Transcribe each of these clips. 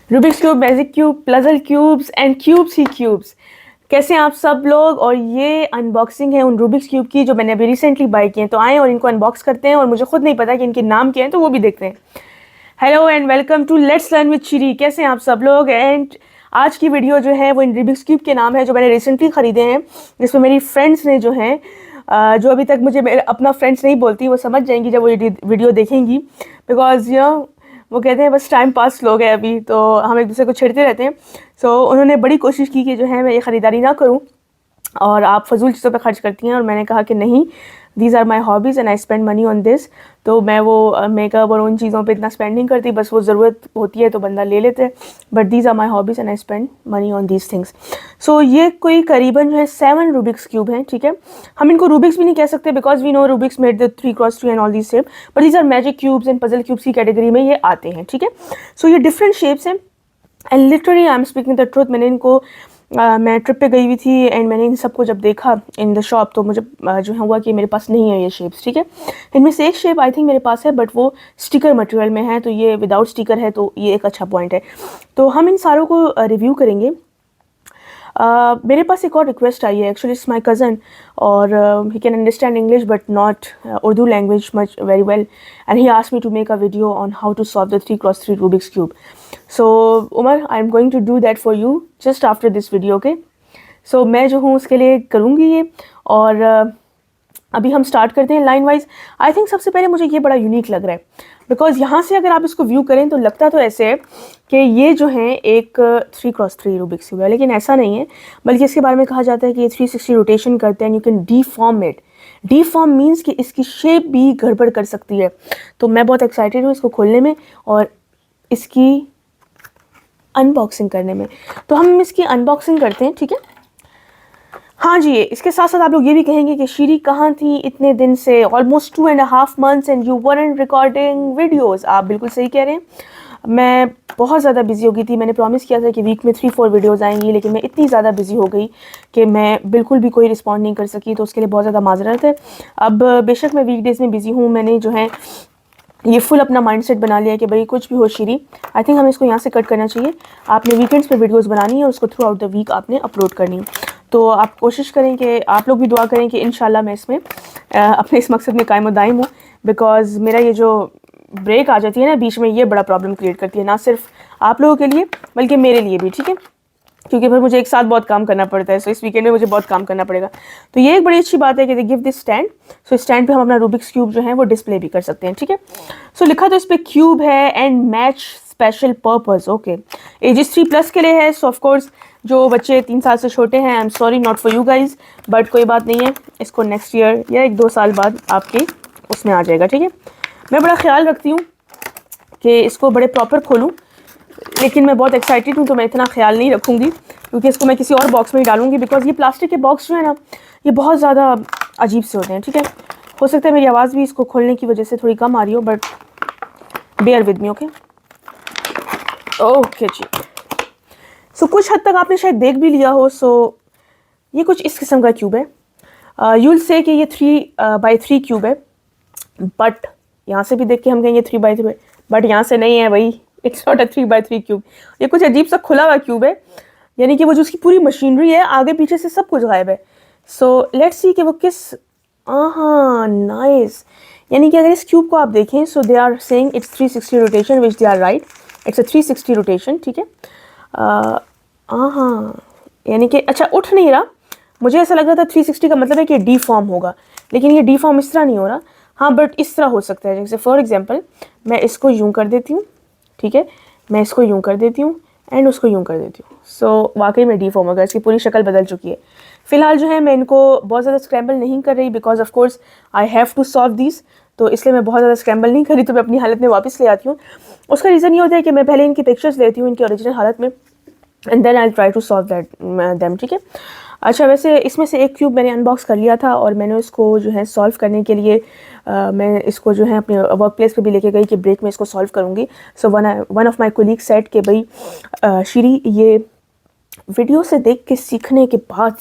Rubik's cube, magic cube, puzzle cubes and cubes he cubes. कैसे हैं आप सब लोग। और ये अनबॉक्सिंग है उन रूबिक्स क्यूब की जो मैंने अभी रिसेंटली बाई किए हैं। तो आए और इनको अनबॉक्स करते हैं और मुझे खुद नहीं पता कि इनके नाम क्या हैं, तो वो भी देखते हैं। Hello and welcome to let's learn with Shri. कैसे हैं आप सब लोग। एंड आज की वीडियो जो है वो इन रूबिक्स क्यूब के नाम है जो मैंने रिसेंटली ख़रीदे हैं, जिसमें मेरी फ्रेंड्स ने जो हैं जो अभी तक मुझे अपना फ्रेंड्स नहीं बोलती, वो समझ जाएंगी जब वो ये वीडियो देखेंगी। बिकॉज वो कहते हैं बस टाइम पास लोग हैं अभी, तो हम एक दूसरे को छेड़ते रहते हैं। सो उन्होंने बड़ी कोशिश की कि जो है मैं ये ख़रीदारी ना करूं और आप फजूल चीज़ों पे खर्च करती हैं। और मैंने कहा कि नहीं, these are my hobbies and I spend money on this. तो मैं वो मेकअप और उन चीज़ों पे इतना स्पेंड नहीं करती, बस वो ज़रूरत होती है तो बंदा ले लेते हैं। But these are my hobbies and I spend money on these things. So ये कोई करीबन जो है 7 रूबिक्स क्यूब हैं, ठीक है। हम इनको रूबिक्स भी नहीं कह सकते because we know Rubik's made the 3x3 and all these shape, but these are magic cubes and puzzle cubes की कैटेगरी में ये आते हैं, ठीक है। सो ये डिफरेंट शेप्स हैं and literally I am speaking the truth. मैंने इनको मैं ट्रिप पे गई हुई थी एंड मैंने इन सबको जब देखा इन द शॉप, तो मुझे जो है हुआ कि मेरे पास नहीं है ये शेप्स, ठीक है। इनमें से एक शेप आई थिंक मेरे पास है, बट वो स्टिकर मटेरियल में है, तो ये विदाउट स्टिकर है, तो ये एक अच्छा पॉइंट है। तो हम इन सारों को रिव्यू करेंगे। मेरे पास एक और रिक्वेस्ट आई है। एक्चुअली इट्स माई कज़न और he can understand English but not Urdu language much very well, and he asked me to make a video on how to solve the 3x3 Rubik's cube. So Umar, I am going to do that for you just after this video, okay. So मैं जो हूँ उसके लिए करूँगी ये। और अभी हम स्टार्ट करते हैं लाइन वाइज। आई थिंक सबसे पहले मुझे ये बड़ा यूनिक लग रहा है बिकॉज यहाँ से अगर आप इसको व्यू करें तो लगता तो ऐसे है कि ये जो है एक 3x3 रूबिक्स क्यूब है, लेकिन ऐसा नहीं है। बल्कि इसके बारे में कहा जाता है कि ये 360 रोटेशन करते हैं, you can D Pharm it. D Pharm means कि इसकी शेप भी गड़बड़ कर सकती है। तो मैं बहुत एक्साइटेड हूँ इसको खोलने में और इसकी अनबॉक्सिंग करने में। तो हम इसकी अनबॉक्सिंग करते हैं, ठीक है। हाँ जी, इसके साथ साथ आप लोग ये भी कहेंगे कि शीरी कहाँ थी इतने दिन से, almost 2.5 months and you weren't recording videos. आप बिल्कुल सही कह रहे हैं, मैं बहुत ज़्यादा बिजी हो गई थी। मैंने प्रॉमिस किया था कि वीक में 3-4 वीडियोज़ आएंगी, लेकिन मैं इतनी ज़्यादा बिजी हो गई कि मैं बिल्कुल भी कोई रिस्पॉन्ड नहीं कर सकी, तो उसके लिए बहुत ज़्यादा माजरत है। अब बेशक मैं वीकडेज़ में बिजी हूँ, मैंने जो है ये फुल अपना माइंडसेट बना लिया कि भाई कुछ भी हो शीरी, आई थिंक हमें इसको यहाँ से कट करना चाहिए। आपने वीकेंड्स पे वीडियोस बनानी है और उसको थ्रू आउट द वीक आपने अपलोड करनी है। तो आप कोशिश करें कि आप लोग भी दुआ करें कि इंशाल्लाह मैं इसमें अपने इस मकसद में कायम दायम हूँ। बिकॉज मेरा ये जो ब्रेक आ जाती है ना बीच में, ये बड़ा प्रॉब्लम क्रिएट करती है, ना सिर्फ आप लोगों के लिए बल्कि मेरे लिए भी, ठीक है। क्योंकि फिर मुझे एक साथ बहुत काम करना पड़ता है। सो इस वीकेंड में मुझे बहुत काम करना पड़ेगा। तो ये एक बड़ी अच्छी बात है कि they give this stand. So stand पे हम अपना रूबिक्स क्यूब जो है वो डिस्प्ले भी कर सकते हैं, ठीक है। सो लिखा तो इस पर क्यूब है and match special purpose, okay. Ages 3+ के लिए है। सो ऑफकोर्स जो बच्चे 3 साल से छोटे हैं, I am sorry not for you guys, but कोई बात नहीं है, इसको नेक्स्ट ईयर या 1-2 साल बाद आपके उसमें आ जाएगा, ठीक है। मैं बड़ा ख्याल रखती हूँ कि इसको बड़े प्रॉपर खोलूँ, लेकिन मैं बहुत एक्साइटेड हूँ तो मैं इतना ख्याल नहीं रखूँगी क्योंकि इसको मैं किसी और बॉक्स में ही डालूँगी। बिकॉज ये प्लास्टिक के बॉक्स जो है ना, ये बहुत ज़्यादा अजीब से होते हैं, ठीक है। हो सकता है मेरी आवाज़ भी इसको खोलने की वजह से थोड़ी कम आ रही हो, but bear with me, okay. Okay जी। सो कुछ हद तक आपने शायद देख भी लिया हो। सो ये कुछ इस किस्म का क्यूब है। यूल से कि ये 3x3 क्यूब है, बट यहाँ से भी देख के हम कहेंगे 3x3, बट यहाँ से नहीं है भाई, it's not a 3x3 cube. ये कुछ अजीब सा खुला हुआ क्यूब है, यानी कि वो जो उसकी पूरी मशीनरी है आगे पीछे से सब कुछ गायब है। सो लेट्स सी कि वो किस, हाँ नाइस। यानी कि अगर इस क्यूब को आप देखें, so they are saying it's 360 rotation, which they are right, it's a 360 rotation, ठीक है। हाँ, यानी कि अच्छा उठ नहीं रहा। मुझे ऐसा लग रहा था 360 का मतलब है कि डीफॉर्म होगा, लेकिन ये डीफॉर्म इस तरह नहीं हो रहा। हाँ, बट इस तरह हो सकता है, जैसे फॉर एग्जांपल मैं इसको यूं कर देती हूँ, ठीक है, मैं इसको यूं कर देती हूँ एंड उसको यूं कर देती हूँ। सो वाकई में डीफॉर्म होगा, इसकी पूरी शक्ल बदल चुकी है। फिलहाल जो है मैं इनको बहुत ज़्यादा स्क्रैम्बल नहीं कर रही because of course I have to solve this. तो इसलिए मैं बहुत ज़्यादा स्क्रैम्बल नहीं करी, तो मैं अपनी हालत में वापस ले आती हूँ। उसका रीज़न ये होता है कि मैं पहले इनकी पिक्चर्स लेती हूँ इनकी ओरिजिनल हालत में, and then I try to solve that them, ठीक है। अच्छा, वैसे इसमें से एक क्यूब मैंने अनबॉक्स कर लिया था और मैंने उसको जो है सॉल्व करने के लिए मैं इसको जो है अपने वर्क प्लेस पे भी लेके गई कि ब्रेक में इसको सॉल्व करूँगी। So one of my colleague said कि भाई श्री, ये वीडियो से देख के सीखने के बाद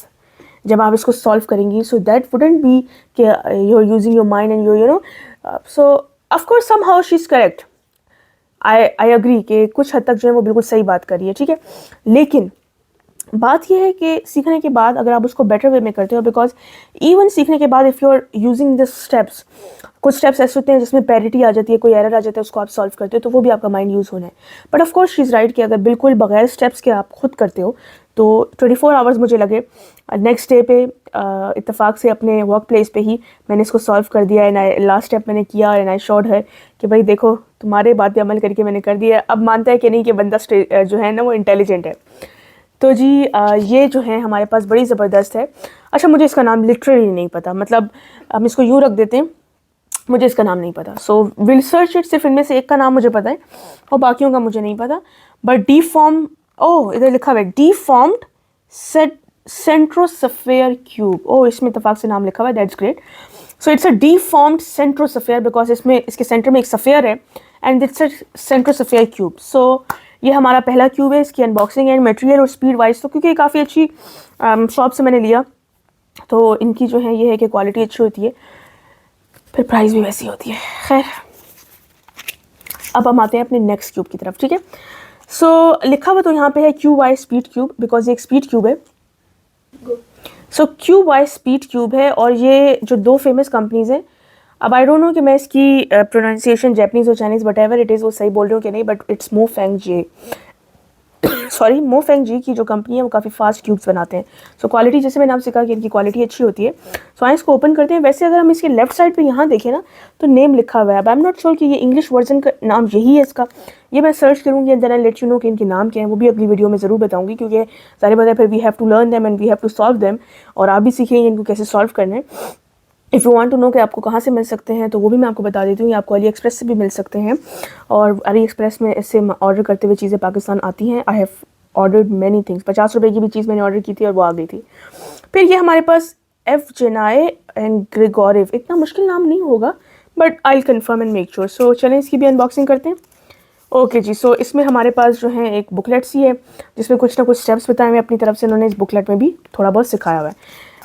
जब आप इसको सॉल्व करेंगी, सो दैट वुडंट बी कि you are using your mind and you know. So of course somehow she is correct. I agree कि कुछ हद तक जो है वो बिल्कुल सही बात कर रही है, ठीक है। लेकिन बात यह है कि सीखने के बाद अगर आप उसको बेटर वे में करते हो, बिकॉज इवन सीखने के बाद if you are using this steps, कुछ स्टेप्स ऐसे होते हैं जिसमें पैरिटी आ जाती है, कोई एरर आ जाता है, उसको आप सॉल्व करते हो तो वो भी आपका माइंड यूज़ होना है। But of course she is right कि अगर बिल्कुल बगैर स्टेप्स के आप खुद करते हो तो 24 आवर्स मुझे लगे, नेक्स्ट डे पे इत्तेफाक से अपने वर्क प्लेस पे ही मैंने इसको सॉल्व कर दिया है। लास्ट स्टेप मैंने किया एंड आई शोड है कि भाई देखो तुम्हारे बात पे अमल करके मैंने कर दिया है। अब मानता है कि नहीं कि बंदा जो है ना वो इंटेलिजेंट है। तो जी ये जो है हमारे पास बड़ी ज़बरदस्त है। अच्छा, मुझे इसका नाम लिटरली नहीं पता, मतलब हम इसको यूँ रख देते हैं, मुझे इसका नाम नहीं पता। सो विल सर्च इट, सिर्फ इनमें से एक का नाम मुझे पता है और बाकियों का मुझे नहीं पता। बट डीफॉर्म, ओह इधर लिखा हुआ है डीफॉर्म्ड सेंट्रोसफेयर क्यूब। ओह इसमें इत्तेफाक से नाम लिखा हुआ है, that's great. So it's a deformed centrosphere because इसमें इसके सेंटर में एक सफेयर है and it's a centrosphere cube. So ये हमारा पहला क्यूब है। इसकी अनबॉक्सिंग एंड मटेरियल और स्पीड वाइज तो क्योंकि ये काफ़ी अच्छी शॉप से मैंने लिया तो इनकी जो है ये है कि क्वालिटी अच्छी होती है, फिर प्राइस भी वैसी होती है। खैर अब हम आते हैं अपने नेक्स्ट क्यूब की तरफ, ठीक है। सो लिखा हुआ तो यहाँ पे है Q Y speed cube because ये एक स्पीड क्यूब है। सो क्यू वाई स्पीड क्यूब है और ये जो दो फेमस कंपनीज़ हैं, अब आई डोंट नो कि मैं इसकी प्रोनाउंसिएशन जैपनीज़ और Chinese what ever it is वो सही बोल रही हूँ कि नहीं, बट इट्स मोफेंग जे सॉरी मोफेंग जी की जो कंपनी है वो काफ़ी फास्ट क्यूब्स बनाते हैं। सो क्वालिटी जैसे मैंने आपसे कहा कि इनकी क्वालिटी अच्छी होती है। सो आइए इसको ओपन करते हैं। वैसे अगर हम इसके लेफ्ट साइड पे यहाँ देखें ना तो नेम लिखा हुआ है। अब आई एम नॉट श्योर कि ये इंग्लिश वर्जन का नाम यही है इसका, ये मैं सर्च करूँगी and then I let you know कि इनके नाम क्या है, वो भी अगली वीडियो में ज़रूर बताऊँगी क्योंकि सारे बातें फिर we have to learn them and we have to solve them, और आप भी सीखेंगे इनको कैसे सॉल्व करना है। If you want to know कि आपको कहाँ से मिल सकते हैं तो वो भी मैं आपको बता देती हूँ। आपको अली एक्सप्रेस से भी मिल सकते हैं और अली एक्सप्रेस में इससे ऑर्डर करते हुए चीज़ें पाकिस्तान आती हैं। I have ordered many things, 50 रुपये की भी चीज़ मैंने ऑर्डर की थी और वो आ गई थी। फिर ये हमारे पास एफ जेनाए एंड ग्रेगोरिव, इतना मुश्किल नाम नहीं होगा but I confirm and make sure. So चलें इसकी भी अनबॉक्सिंग करते हैं। ओके जी, सो इसमें हमारे पास जो है एक बुकलेट सी है जिसमें कुछ ना कुछ स्टेप्स बताए हुए अपनी तरफ से, उन्होंने इस बुकलेट में भी थोड़ा बहुत सिखाया हुआ है।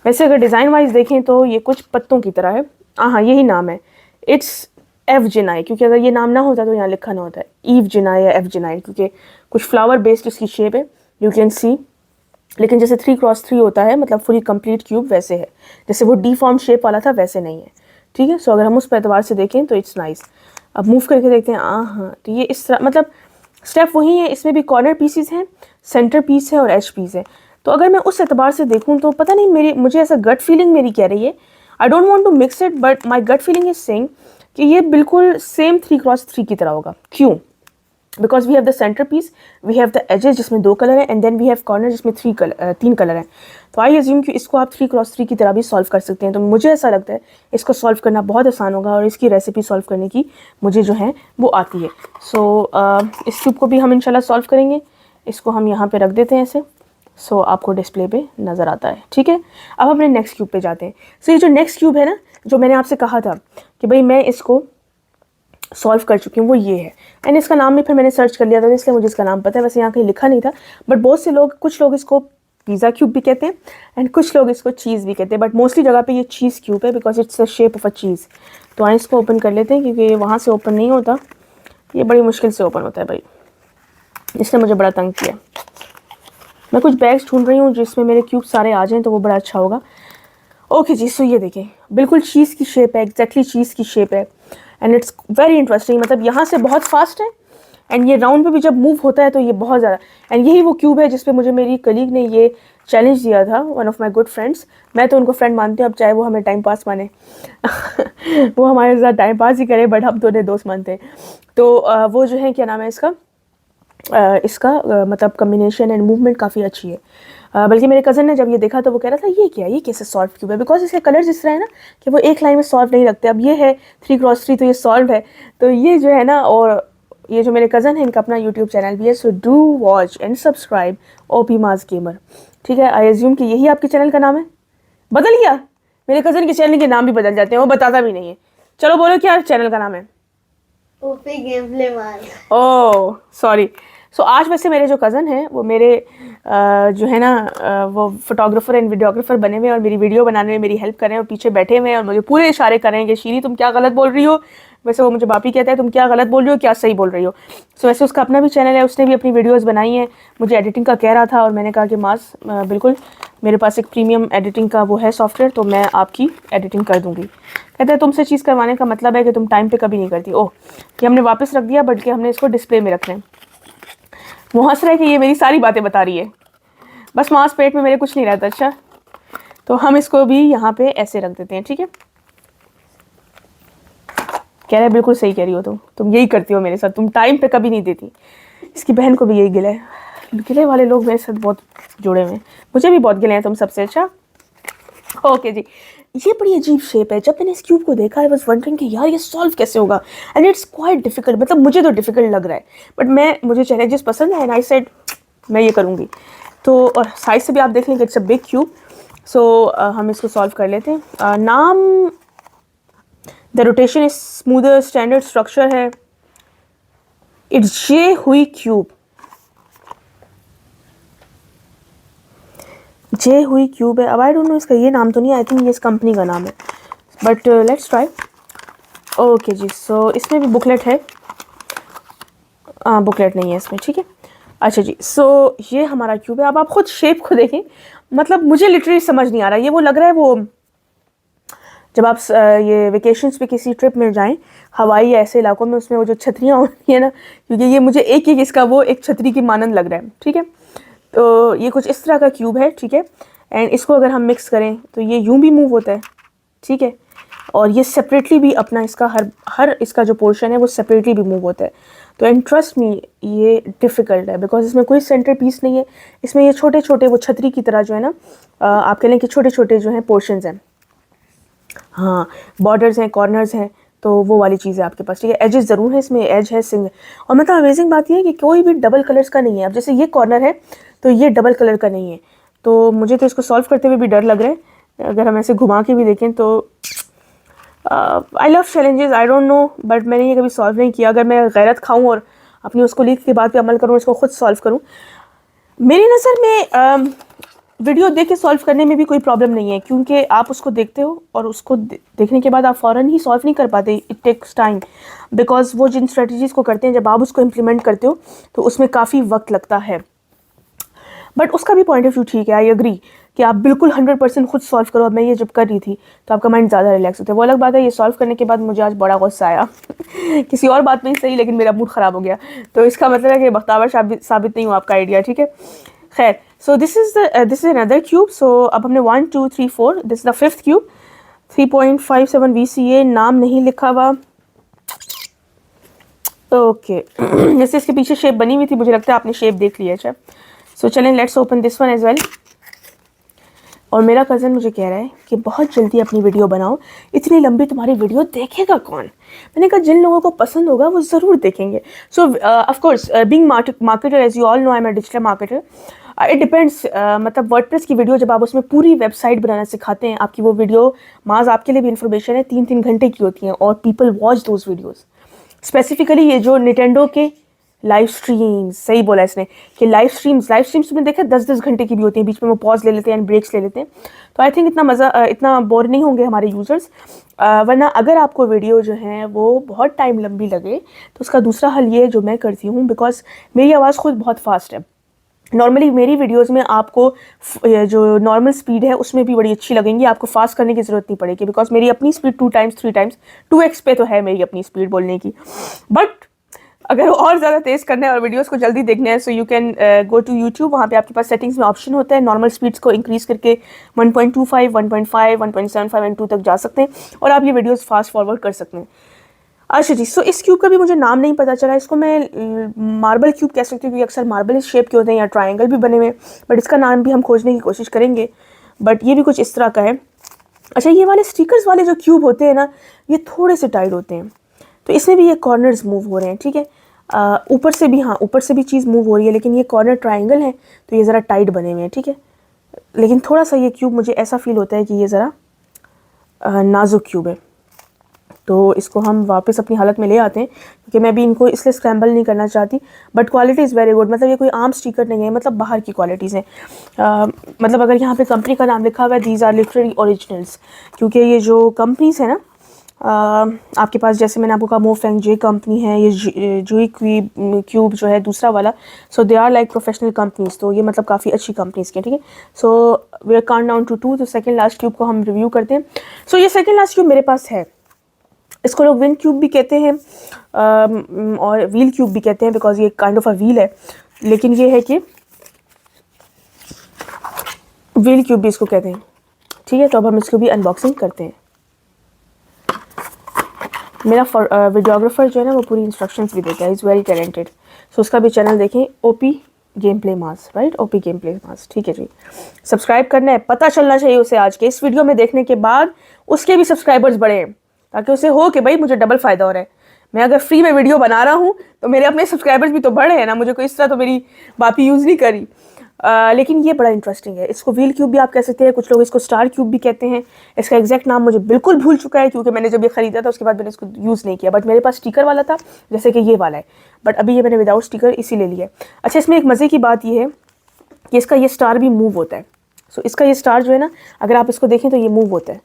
वैसे अगर डिज़ाइन वाइज देखें तो ये कुछ पत्तों की तरह है। हाँ यही नाम है, इट्स एफ जिनाई, क्योंकि अगर ये नाम ना होता तो यहाँ लिखा ना होता है ईव जिनाई या एफ जिनाई, क्योंकि कुछ फ्लावर बेस्ड इसकी शेप है यू कैन सी। लेकिन जैसे 3x3 होता है मतलब फुली कंप्लीट क्यूब वैसे है, जैसे वो डी फॉर्म शेप वाला था वैसे नहीं है, ठीक है। सो अगर हम उस एतबार से देखें तो इट्स नाइस। अब मूव करके देखते हैं। हाँ तो ये इस तरह मतलब स्टेप वही है, इसमें भी कॉर्नर पीसीज हैं, सेंटर पीस है और एज पीस है। तो अगर मैं उस एतबार से देखूँ तो पता नहीं मुझे ऐसा गट फीलिंग मेरी कह रही है, I don't want to mix it but my gut feeling is saying कि ये बिल्कुल सेम 3x3 की तरह होगा। क्यों? Because we have the centre piece, we have the edges जिसमें 2 कलर हैं and then we have corner जिसमें 3 कलर हैं। तो आई अज्यूम कि इसको आप 3x3 की तरह भी सॉल्व कर सकते हैं। तो मुझे ऐसा लगता है इसको सॉल्व करना बहुत आसान होगा और इसकी रेसिपी सॉल्व करने की मुझे जो है वो आती है। सो इस क्यूब को भी हम इंशाल्लाह सॉल्व करेंगे। इसको हम यहाँ पे रख देते हैं ऐसे, सो आपको डिस्प्ले पे नज़र आता है, ठीक है। अब अपने नेक्स्ट क्यूब पे जाते हैं। सो ये जो नेक्स्ट क्यूब है ना, जो मैंने आपसे कहा था कि भाई मैं इसको सॉल्व कर चुकी हूँ, वो ये है। एंड इसका नाम भी फिर मैंने सर्च कर लिया था इसलिए मुझे इसका नाम पता है। वैसे यहाँ कहीं लिखा नहीं था बट बहुत से लोग, कुछ लोग इसको पिज़्ज़ा क्यूब भी कहते हैं एंड कुछ लोग इसको चीज़ भी कहते हैं, बट मोस्टली जगह पे ये चीज़ क्यूब है because it's the shape of a cheese. तो आए इसको ओपन कर लेते हैं क्योंकि ये वहाँ से ओपन नहीं होता, ये बड़ी मुश्किल से ओपन होता है भाई, इसने मुझे बड़ा तंग किया। मैं कुछ बैग्स ढूंढ रही हूँ जिसमें मेरे क्यूब सारे आ जाएँ तो वो बड़ा अच्छा होगा। ओके जी, सो ये देखें बिल्कुल चीज़ की शेप है, एग्जैक्टली चीज़ की शेप है एंड इट्स वेरी इंटरेस्टिंग। मतलब यहाँ से बहुत फास्ट है एंड ये राउंड पे भी जब मूव होता है तो ये बहुत ज़्यादा। एंड यही वो क्यूब है जिस पे मुझे मेरी कलीग ने ये चैलेंज दिया था, one of my good friends. मैं तो उनको फ्रेंड मानती हूँ, अब चाहे वो हमें टाइम पास माने वो हमारे साथ टाइम पास ही करे बट हम तो उन्हें दोस्त मानते हैं। तो वो जो है क्या नाम है इसका मतलब कम्बिनेशन एंड मूवमेंट काफ़ी अच्छी है। बल्कि मेरे कज़न ने जब ये देखा तो वो कह रहा था ये क्या है, ये कैसे सॉल्व क्यूब है, बिकॉज इसके कलर्स इस तरह है ना कि वो एक लाइन में सॉल्व नहीं लगते। अब ये है 3x3 तो ये सॉल्व है, तो ये जो है ना, और ये जो मेरे कज़न है इनका अपना यूट्यूब चैनल भी है, so do watch and subscribe OP माज गेमर, ठीक है। आई एज्यूम कि यही आपके चैनल का नाम है। बदल गया, मेरे कज़न के चैनल के नाम भी बदल जाते हैं, वो बताता भी नहीं है। चलो बोलो क्या चैनल का नाम है? ओपी गेम प्ले माज। Oh sorry. सो आज वैसे मेरे जो कज़न हैं वो मेरे जो है ना वो फोटोग्राफर एंड वीडियोग्राफर बने हुए हैं और मेरी वीडियो बनाने में मेरी हेल्प कर रहे हैं और पीछे बैठे हुए हैं और मुझे पूरे इशारे कर रहे हैं कि शीरी तुम क्या गलत बोल रही हो, वैसे वो मुझे बापी कहता है तुम क्या गलत बोल रही हो क्या सही बोल रही हो। सो वैसे उसका अपना भी चैनल है, उसने भी अपनी वीडियोज़ बनाई हैं। मुझे एडिटिंग का कह रहा था और मैंने कहा कि मास बिल्कुल मेरे पास एक प्रीमियम एडिटिंग का वो है सॉफ्टवेयर, तो मैं आपकी एडिटिंग कर दूँगी। कहता है तुमसे चीज़ करवाने का मतलब है कि तुम टाइम पे कभी नहीं करती। ओह, ये हमने वापस रख दिया, बल्कि हमने इसको डिस्प्ले में रखना है। वो हंस रहा है कि ये मेरी सारी बातें बता रही है, बस मांस पेट में मेरे कुछ नहीं रहता। अच्छा, तो हम इसको भी यहाँ पे ऐसे रख देते हैं, ठीक है। कह रहा है बिल्कुल सही कह रही हो तुम यही करती हो मेरे साथ, तुम टाइम पे कभी नहीं देती। इसकी बहन को भी यही गिला है। गिले वाले लोग मेरे साथ बहुत जुड़े हुए हैं, मुझे भी बहुत गिले हैं तुम सबसे। अच्छा ओके जी, ये बड़ी अजीब शेप है। जब मैंने इस क्यूब को देखा, आई वाज वंडरिंग कि यार ये सॉल्व कैसे होगा, एंड इट्स क्वाइट डिफिकल्ट। मतलब मुझे तो डिफिकल्ट लग रहा है, बट मुझे चैलेंजेस पसंद है एंड आई सेड मैं ये करूँगी। तो और साइज से भी आप देख लेंगे इट्स अ बिग क्यूब। सो हम इसको सॉल्व कर लेते हैं। नाम the rotation is smoother, standard structure है, इट्स जे हुई क्यूब। जे हुई क्यूब है। अब आई डोंट नो इसका ये नाम तो नहीं, आई थिंक ये इस कंपनी का नाम है, बट लेट्स ट्राई। ओके जी, सो इसमें भी बुकलेट है। बुकलेट नहीं है इसमें, ठीक है। अच्छा जी, सो ये हमारा क्यूब है। अब आप खुद शेप को देखें, मतलब मुझे लिटरली समझ नहीं आ रहा। ये वो लग रहा है वो जब आप ये वेकेशंस पे किसी ट्रिप में जाएं हवाई या ऐसे इलाकों में, उसमें वो जो छतरियाँ होती है ना, क्योंकि ये मुझे एक इसका वो एक छतरी की मानंद लग रहा है, ठीक है। तो ये कुछ इस तरह का क्यूब है, ठीक है। एंड इसको अगर हम मिक्स करें तो ये यूं भी मूव होता है, ठीक है। और ये सेपरेटली भी अपना इसका हर इसका जो पोर्शन है वो सेपरेटली भी मूव होता है। तो एंड ट्रस्ट मी ये डिफ़िकल्ट है, बिकॉज इसमें कोई सेंटर पीस नहीं है। इसमें ये छोटे छोटे वो छतरी की तरह जो है ना, आप कह लें कि छोटे छोटे जो हैं पोर्शंस हैं, हाँ, बॉर्डर्स हैं, कॉर्नर्स हैं, तो वो वाली चीज़ है आपके पास, ठीक है। एजेस ज़रूर है इसमें, एज है सिंगल। और मतलब अमेजिंग बात ये है कि कोई भी डबल कलर्स का नहीं है। अब जैसे ये कॉर्नर है तो ये डबल कलर का नहीं है। तो मुझे तो इसको सॉल्व करते हुए भी डर लग रहा है। अगर हम ऐसे घुमा के भी देखें तो I love challenges, I don't know, but मैंने ये कभी सॉल्व नहीं किया। अगर मैं गैरत खाऊं और अपनी उसको लीक की बात पे अमल करूं, इसको खुद सॉल्व करूं, मेरी नज़र में वीडियो देख के सॉल्व करने में भी कोई प्रॉब्लम नहीं है, क्योंकि आप उसको देखते हो और उसको देखने के बाद आप फ़ौरन ही सॉल्व नहीं कर पाते। इट टेक्स टाइम, बिकॉज वो जिन स्ट्रेटजीज़ को करते हैं जब आप उसको इम्प्लीमेंट करते हो तो उसमें काफ़ी वक्त लगता है। बट उसका भी पॉइंट ऑफ व्यू ठीक है, आई एग्री कि आप बिल्कुल 100% खुद सॉल्व करो। अब मैं ये जब कर रही थी तो आपका माइंड ज़्यादा रिलैक्स होता है, वो अलग बात है। ये सॉल्व करने के बाद मुझे आज बड़ा गुस्सा आया किसी और बात में सही, लेकिन मेरा मूड ख़राब हो गया। तो इसका मतलब है कि बख्तावर साबित नहीं हुआ आपका आइडिया, ठीक है। खैर, so this is another cube. So अब हमने 1 2 3 4, this is the 5th cube. 3.57 VCA, नाम नहीं लिखा हुआ। ओके जैसे इसके पीछे शेप बनी हुई थी, मुझे लगता है आपने शेप देख लिया है। सो चलें, let's open this one as well. और मेरा कज़न मुझे कह रहा है कि बहुत जल्दी अपनी वीडियो बनाओ, इतनी लंबी तुम्हारी वीडियो देखेगा कौन। मैंने कहा जिन लोगों को पसंद होगा वो ज़रूर देखेंगे। So of course being marketer, as you all know, I am a digital marketer. It depends, मतलब वर्डप्रेस की वीडियो जब आप उसमें पूरी वेबसाइट बनाना सिखाते हैं, आपकी वो वीडियो माज आपके लिए भी इन्फॉर्मेशन है, 3-3 घंटे की होती हैं और people watch those videos. Specifically ये जो निटेंडो के लाइव स्ट्रीम्स, सही बोला इसने कि लाइव स्ट्रीम्स में देखा 10-10 घंटे की भी होती हैं, बीच में वो पॉज ले लेते हैं एंड ब्रेक्स ले लेते हैं। तो आई थिंक इतना बोर नहीं होंगे हमारे यूज़र्स। वरना अगर आपको वीडियो जो है वो बहुत टाइम लंबी लगे तो उसका दूसरा हल ये जो मैं करती हूँ, बिकॉज मेरी आवाज़ खुद बहुत फास्ट है। नॉर्मली मेरी वीडियोज़ में आपको जो नॉर्मल स्पीड है उसमें भी बड़ी अच्छी लगेंगी, आपको फास्ट करने की ज़रूरत नहीं पड़ेगी, बिकॉज मेरी अपनी स्पीड 2x 2x पे तो है मेरी अपनी स्पीड बोलने की। बट अगर और ज़्यादा तेज़ करना है और वीडियोस को जल्दी देखना है, so you can go to YouTube. वहाँ पे आपके पास सेटिंग्स में ऑप्शन होता है, नॉर्मल स्पीड्स को इंक्रीज़ करके 1.25, 1.5, 1.75 एंड 2 तक जा सकते हैं और आप ये वीडियोस फास्ट फॉरवर्ड कर सकते हैं। अच्छा जी, सो इस क्यूब का भी मुझे नाम नहीं पता चला। इसको मैं मार्बल क्यूब कह सकती हूँ, क्योंकि अक्सर मार्बल इस शेप के होते हैं या ट्राइंगल भी बने हुए, बट इसका नाम भी हम खोजने की कोशिश करेंगे। बट ये भी कुछ इस तरह का है। अच्छा, ये वाले स्टिकर्स वाले जो क्यूब होते हैं ना, ये थोड़े से टाइट होते हैं, तो इसमें भी ये कॉर्नर्स मूव हो रहे हैं, ठीक है। ऊपर से भी, हाँ, ऊपर से भी चीज़ मूव हो रही है, लेकिन ये कॉर्नर ट्राइंगल है तो ये ज़रा टाइट बने हुए हैं, ठीक है। लेकिन थोड़ा सा ये क्यूब मुझे ऐसा फील होता है कि ये ज़रा नाजुक क्यूब है। तो इसको हम वापस अपनी हालत में ले आते हैं, क्योंकि मैं भी इनको इसलिए स्क्रैम्बल नहीं करना चाहती। But quality is very good, मतलब ये कोई आम स्टिकर नहीं है, मतलब बाहर की क्वालिटीज़ हैं। मतलब अगर यहाँ पे कंपनी का नाम लिखा हुआ है, दीज आर लिटरली ओरिजिनल्स, क्योंकि ये जो कंपनीज़ है ना आपके पास जैसे मैंने आपको कहा मोफेंग जे कंपनी है, ये जूई क्यूब जो है दूसरा वाला, so they are like professional companies, तो ये मतलब काफ़ी अच्छी कंपनीज के, ठीक है। So we are count down to 2, तो सेकंड लास्ट क्यूब को हम रिव्यू करते हैं। सो ये सेकंड लास्ट क्यूब मेरे पास है, इसको लोग विंड क्यूब भी कहते हैं और व्हील क्यूब भी कहते हैं, बिकॉज ये काइंड ऑफ अ व्हील है, लेकिन ये है कि व्हील क्यूब भी इसको कहते हैं, ठीक है। तो अब हम इसको भी अनबॉक्सिंग करते हैं। मेरा वीडियोग्राफर जो है ना वो पूरी इंस्ट्रक्शंस भी देता है, इज़ वेरी टैलेंटेड, सो उसका भी चैनल देखें, ओपी गेम प्ले मास, राइट, ओपी गेम प्ले मास, ठीक है जी। सब्सक्राइब करना है, पता चलना चाहिए उसे आज के इस वीडियो में देखने के बाद उसके भी सब्सक्राइबर्स बढ़े हैं, ताकि उसे हो कि भाई मुझे डबल फ़ायदा हो रहा है। मैं अगर फ्री में वीडियो बना रहा हूँ तो मेरे अपने सब्सक्राइबर्स भी तो बढ़े हैं ना, मुझे कोई इस तरह तो मेरी बापी यूज़ नहीं करी। लेकिन ये बड़ा इंटरेस्टिंग है। इसको व्हील क्यूब भी आप कह सकते हैं, कुछ लोग इसको स्टार क्यूब भी कहते हैं। इसका एग्जैक्ट नाम मुझे बिल्कुल भूल चुका है, क्योंकि मैंने जब ये ख़रीदा था उसके बाद मैंने इसको यूज़ नहीं किया, बट मेरे पास स्टिकर वाला था जैसे कि ये वाला है, बट अभी ये मैंने विदाउट स्टिकर इसी ले लिया है। अच्छा, इसमें एक मज़े की बात ये है कि इसका ये स्टार भी मूव होता है। सो इसका ये स्टार जो है ना, अगर आप इसको देखें तो ये मूव होता है,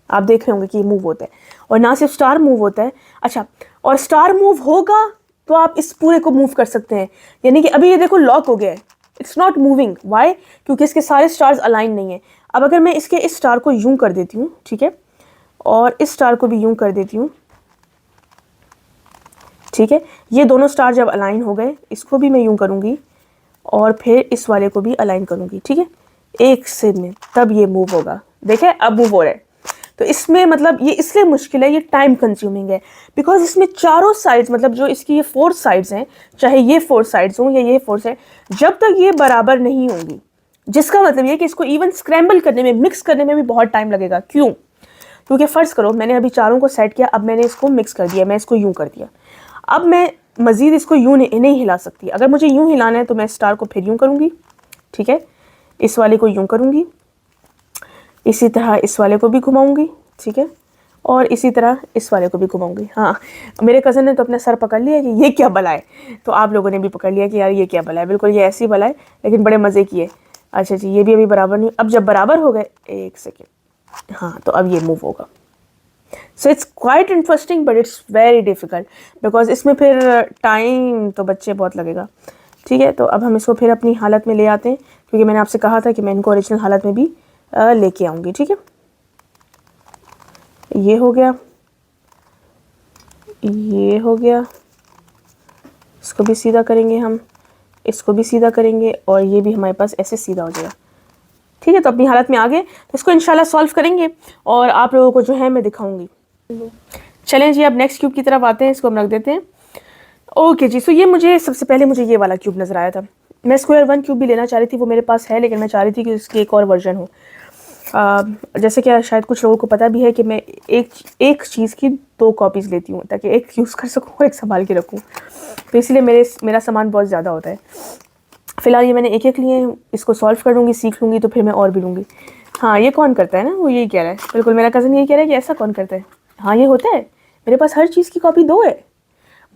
आप देख रहे होंगे कि ये मूव होता है। और ना सिर्फ स्टार मूव होता है, अच्छा, और स्टार मूव होगा तो आप इस पूरे को मूव कर सकते हैं। यानी कि अभी ये देखो लॉक हो गया है, इट्स नॉट मूविंग, वाई, क्योंकि इसके सारे स्टार्स अलाइन नहीं है। अब अगर मैं इसके इस स्टार को यूं कर देती हूँ, ठीक है, और इस स्टार को भी यूं कर देती हूँ, ठीक है, ये दोनों स्टार जब अलाइन हो गए, इसको भी मैं यूं करूँगी और फिर इस वाले को भी अलाइन करूँगी, ठीक है, एक से में, तब ये मूव होगा। देखें अब मूव हो रहा है। तो इसमें मतलब ये इसलिए मुश्किल है, ये टाइम कंज्यूमिंग है, बिकॉज इसमें चारों साइड्स, मतलब जो इसकी ये 4 साइड्स हैं, चाहे ये 4 साइड्स हों या ये 4 साइड, जब तक ये बराबर नहीं होंगी, जिसका मतलब ये कि इसको इवन स्क्रैम्बल करने में, मिक्स करने में भी बहुत टाइम लगेगा। क्यों? क्योंकि फ़र्ज़ करो मैंने अभी चारों को सेट किया, अब मैंने इसको मिक्स कर दिया, मैं इसको यूँ कर दिया, अब मैं मज़ीद इसको यूँ नहीं हिला सकती। अगर मुझे यूँ हिलाना है तो मैं स्टार को फिर यूँ करूँगी, ठीक है, इस वाले को यूँ करूँगी, इसी तरह इस वाले को भी घुमाऊंगी, ठीक है, और इसी तरह इस वाले को भी घुमाऊंगी। हाँ, मेरे कज़न ने तो अपना सर पकड़ लिया कि ये क्या बला है, तो आप लोगों ने भी पकड़ लिया कि यार ये क्या बला है। बिल्कुल ये ऐसी बला है, लेकिन बड़े मज़े की है। अच्छा जी, ये भी अभी बराबर नहीं, अब जब बराबर हो गए, एक सेकेंड, हाँ, तो अब ये मूव होगा। So it's quite interesting but it's very difficult, because इसमें फिर टाइम तो बच्चे बहुत लगेगा, ठीक है। तो अब हम इसको फिर अपनी हालत में ले आते हैं, क्योंकि मैंने आपसे कहा था कि मैं इनको ओरिजिनल हालत में भी लेके आऊँगी, ठीक है। ये हो गया, ये हो गया, इसको भी सीधा करेंगे हम, इसको भी सीधा करेंगे, और ये भी हमारे पास ऐसे सीधा हो जाएगा, ठीक है। तो अपनी हालत में आ गए, तो इसको इंशाल्लाह सॉल्व करेंगे और आप लोगों को जो है मैं दिखाऊंगी। चलें जी, अब नेक्स्ट क्यूब की तरफ आते हैं, इसको हम रख देते हैं। ओके जी, सो ये मुझे सबसे पहले मुझे ये वाला क्यूब नज़र आया था। मैं स्क्वायर 1 क्यूब भी लेना चाह रही थी, वो मेरे पास है, लेकिन मैं चाह रही थी कि इसकी एक और वर्जन हो। जैसे कि शायद कुछ लोगों को पता भी है कि मैं एक चीज़ की 2 कॉपीज़ लेती हूँ, ताकि एक यूज़ कर सकूँ और एक संभाल के रखूँ, तो इसलिए मेरा सामान बहुत ज़्यादा होता है। फ़िलहाल ये मैंने एक लिए हैं, इसको सॉल्व कर लूँगी, सीख लूँगी, तो फिर मैं और भी लूँगी। हाँ, ये कौन करता है ना, वो यही कह रहा है, बिल्कुल मेरा कज़न यही कह रहा है कि ऐसा कौन करता है। हाँ, ये होता है, मेरे पास हर चीज़ की कॉपी 2 है।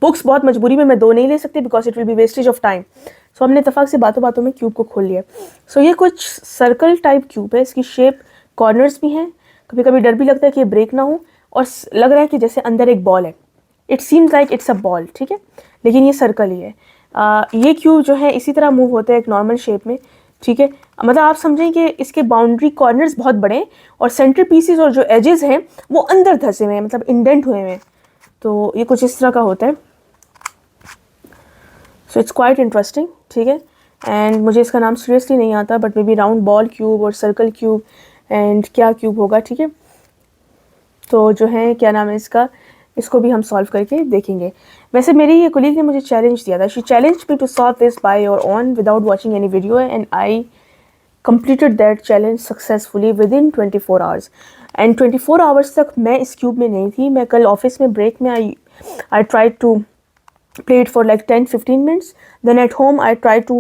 बुक्स बहुत मजबूरी में मैं 2 नहीं ले सकती, because it will be wastage of time. So हमने इत्तेफाक से बातों बातों में क्यूब को खोल लिया। सो ये कुछ सर्कल टाइप क्यूब है, इसकी शेप कॉर्नर्स भी हैं, कभी कभी डर भी लगता है कि ये ब्रेक ना हो, और लग रहा है कि जैसे अंदर एक बॉल है, it seems like it's a ball, ठीक है, लेकिन ये सर्कल ही है। ये क्यूब जो है इसी तरह मूव होता है एक नॉर्मल शेप में, ठीक है। मतलब आप समझें कि इसके बाउंड्री कॉर्नर्स बहुत बड़े हैं, और सेंटर पीसेस और जो एजेस हैं वो अंदर धंसे हुए हैं, मतलब इंडेंट हुए हैं। तो ये कुछ इस तरह का होता है। सो इट्स क्वाइट इंटरेस्टिंग, ठीक है। एंड मुझे इसका नाम सीरियसली नहीं आता, but may be round ball cube और सर्कल क्यूब एंड क्या क्यूब होगा, ठीक है। तो जो है क्या नाम है इसका, इसको भी हम सॉल्व करके देखेंगे। वैसे मेरी ये कोलीग ने मुझे चैलेंज दिया था, she challenge me to solve this by your own without watching any video, and I completed that challenge successfully within 24 hours. And 24 hours तक मैं इस क्यूब में नहीं थी। मैं कल ऑफिस में ब्रेक में I tried to play it for like 10-15 minutes. Then at home I tried to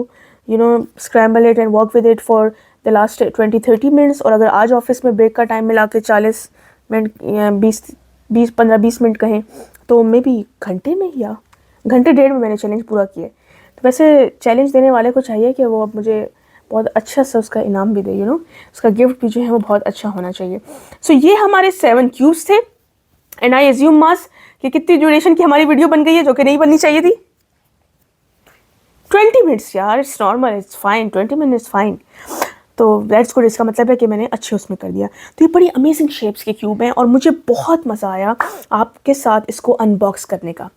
scramble it and work with it for the last 20-30 minutes. और अगर आज ऑफिस में ब्रेक का टाइम मिला के 40 मिनट 15-20 मिनट कहें, तो मे बी घंटे में या घंटे डेढ़ में मैंने चैलेंज पूरा किया। तो वैसे चैलेंज देने वाले को चाहिए कि वो अब मुझे बहुत अच्छा सा उसका इनाम भी दे, उसका गिफ्ट भी जो है वो बहुत अच्छा होना चाहिए। सो ये हमारे 7 क्यूब्स थे, एंड आई एज्यूम मास कि कितनी ड्यूरेशन की हमारी वीडियो बन गई है, जो कि नहीं बननी चाहिए थी। 20 मिनट्स यार, it's normal, it's fine, 20 minutes fine. तो दैट्स गुड, इसका मतलब है कि मैंने अच्छे उसमें कर दिया। तो ये बड़ी अमेजिंग शेप्स के क्यूब हैं और मुझे बहुत मज़ा आया आपके साथ इसको अनबॉक्स करने का।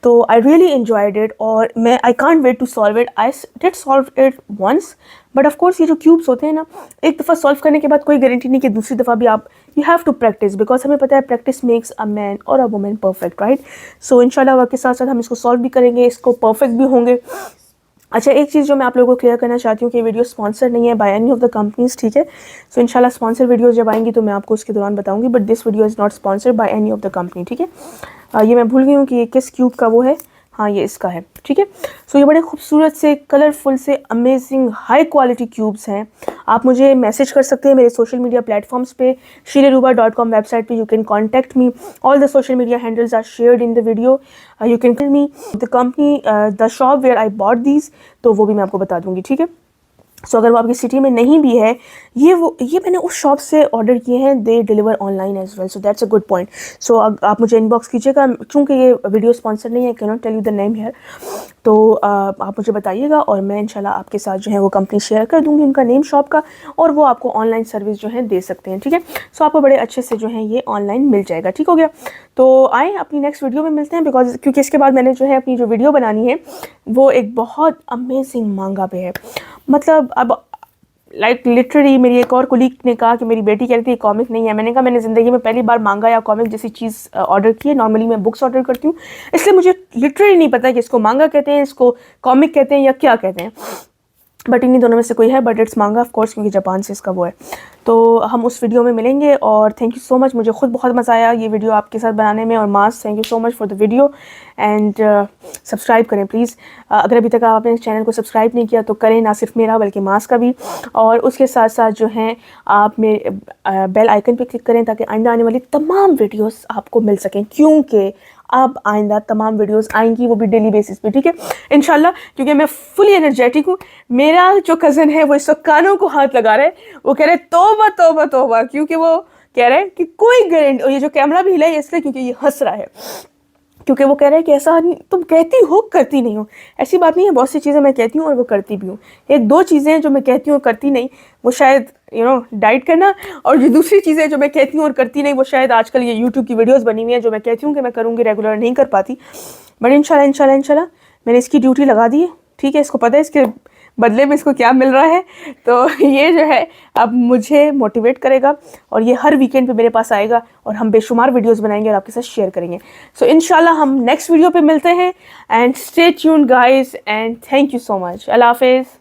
तो आई रियली एन्जॉयड इट और मैं I can't wait to solve it. I did solve it once, but of course ये जो क्यूब्स होते हैं ना, एक दफ़ा सॉल्व करने के बाद कोई गारंटी नहीं कि दूसरी दफ़ा भी आप, you have to practise, because हमें पता है प्रैक्टिस मेक्स अ मैन और a woman perfect, right. So इंशाल्लाह वक्त के साथ साथ हम इसको सॉल्व भी करेंगे, इसको परफेक्ट भी होंगे। अच्छा, एक चीज़ जो मैं आप लोगों को क्लियर करना चाहती हूँ कि वीडियो स्पॉन्सर नहीं है by any of the companies, ठीक है। सो इंशाल्लाह स्पॉन्सर वीडियोस जब आएंगी तो मैं आपको उसके दौरान बताऊंगी, but this video is not sponsored by any of the company, ठीक है। ये मैं भूल गई हूँ कि ये किस क्यूब का वो है, हाँ ये इसका है, ठीक है। सो ये बड़े खूबसूरत से, कलरफुल से, अमेजिंग हाई क्वालिटी क्यूब्स हैं। आप मुझे मैसेज कर सकते हैं मेरे सोशल मीडिया प्लेटफॉर्म्स पे, shiriruba.com वेबसाइट पे। You can contact me, all the social media handles are shared in the video. You can tell me the company, the shop where I bought these, तो वो भी मैं आपको बता दूंगी, ठीक है। सो अगर वो आपकी सिटी में नहीं भी है, ये मैंने उस शॉप से ऑर्डर किए हैं, they deliver online as well, so that's a good point. So आप मुझे इनबॉक्स कीजिएगा, चूँकि ये वीडियो स्पॉन्सर नहीं है, can not tell you the name here. तो आप मुझे बताइएगा और मैं इंशाल्लाह आपके साथ जो है वो कंपनी शेयर कर दूँगी, उनका नेम शॉप का, और वो आपको ऑनलाइन सर्विस जो है दे सकते हैं, ठीक है। सो आपको बड़े अच्छे से जो है ये ऑनलाइन मिल जाएगा, ठीक हो गया। तो आए अपनी नेक्स्ट वीडियो में मिलते हैं, बिकॉज क्योंकि इसके बाद मैंने जो है अपनी जो वीडियो बनानी है वो एक बहुत अमेजिंग मांगा पे है। मतलब अब लाइक लिटरली मेरी एक और कुलीग ने कहा कि मेरी बेटी कह रही थी कॉमिक नहीं है। मैंने कहा मैंने ज़िंदगी में पहली बार मांगा या कॉमिक जैसी चीज़ ऑर्डर की है। नॉर्मली मैं बुक्स ऑर्डर करती हूँ, इसलिए मुझे लिटरली नहीं पता कि इसको मांगा कहते हैं, इसको कॉमिक कहते हैं या क्या कहते हैं, बट इन्हीं दोनों में से कोई है, बट इट्स मांगा ऑफ कोर्स, क्योंकि जापान से इसका वो है। तो हम उस वीडियो में मिलेंगे और थैंक यू सो मच, मुझे खुद बहुत मज़ा आया ये वीडियो आपके साथ बनाने में। और मास, thank you so much for the video and subscribe करें प्लीज़। अगर अभी तक आपने इस चैनल को सब्सक्राइब नहीं किया तो करें, ना सिर्फ मेरा बल्कि मास का भी। और उसके साथ साथ जो है आप मेरे बेल आइकन पे क्लिक करें ताकि आइंदा आने वाली तमाम वीडियोस आपको मिल सकें, क्योंकि अब आइंदा तमाम वीडियोस आएंगी, वो भी डेली बेसिस पे, ठीक है इंशाल्लाह। क्योंकि मैं फुली एनर्जेटिक हूँ। मेरा जो कज़न है वो इस वक्त कानों को हाथ लगा रहा है, वो कह रहे तौबा तौबा तौबा, क्योंकि वो कह रहे हैं कि कोई गारंटी, और ये जो कैमरा भी हिला है इसलिए क्योंकि ये हंस रहा है, क्योंकि वो कह रहा है कि ऐसा तुम कहती हो करती नहीं हो। ऐसी बात नहीं है, बहुत सी चीज़ें मैं कहती हूँ और वो करती भी हूँ। एक दो चीज़ें हैं जो मैं कहती हूँ और करती नहीं, वो शायद डाइट करना, और जो दूसरी चीज़ें जो मैं कहती हूँ और करती नहीं, वो शायद आजकल ये यूट्यूब की वीडियोस बनी हुई हैं जो मैं कहती हूँ कि मैं करूँगी, रेगुलर नहीं कर पाती। बट इंशाल्लाह मैंने इसकी ड्यूटी लगा दी है, ठीक है। इसको पता है इसके बदले में इसको क्या मिल रहा है, तो ये जो है अब मुझे मोटिवेट करेगा और ये हर वीकेंड पे मेरे पास आएगा और हम बेशुमार वीडियोस बनाएंगे और आपके साथ शेयर करेंगे। सो इंशाल्लाह हम नेक्स्ट वीडियो पे मिलते हैं and stay tuned guys and thank you so much. अल्लाह हाफिज़।